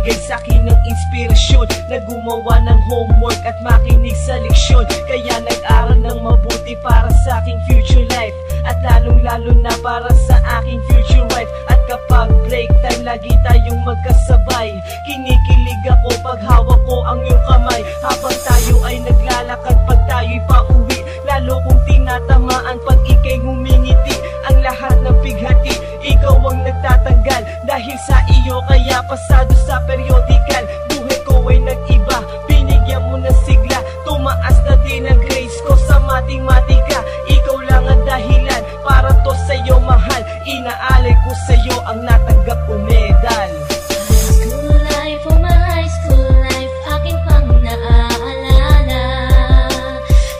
nagbigay sa'kin ng inspirasyon na gumawa ng homework at makinig sa leksyon. Kaya nag-aral ng mabuti para sa aking future life, at lalong-lalo na para sa aking future wife. At kapag break time, lagi tayong magkasabay. Kinikilig ako pag hawak ko ang iyong kamay, habang tayo ay naglalakad pag tayo'y pauwi. Lalo kong tinatamaan pag ika'y ngumingiti. Ang lahat ng bighati, ikaw ang nagtatanggal. Dahil sa iyo kaya pasado sa periodical. Buhay ko ay nag-iba, binigyan mo ng sigla. Tumaas na din ang grades ko sa matematika. Ikaw lang ang dahilan para to sa'yo mahal. Inaalay ko sa'yo ang natanggap kong medal. High school life, oh my high school life, akin pang naaalala.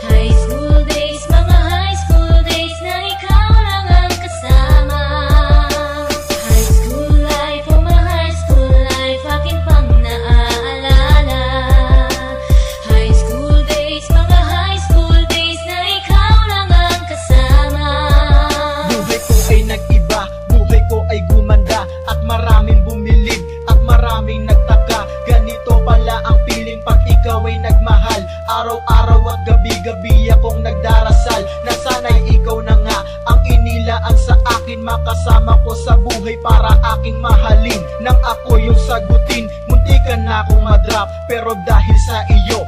High school days, mga high school days na ikaw lang ang kasama. High school life, oh my high school life, akin pang naaalala. High school days, mga high school days na ikaw lang ang kasama. Buhay ko ay nag-iba, buhay ko ay gumanda, at maraming bumilig, at maraming nagtaka. Ganito pala ang feeling pag ikaw ay nagmahal. Araw-araw at gabi-gabi akong nagdarasal na sana'y ikaw na nga ang inilaan sa akin. Makasama ko sa buhay para aking mahalin. Nang ako yung sagutin, muntikan na akong madrop, pero dahil sa iyo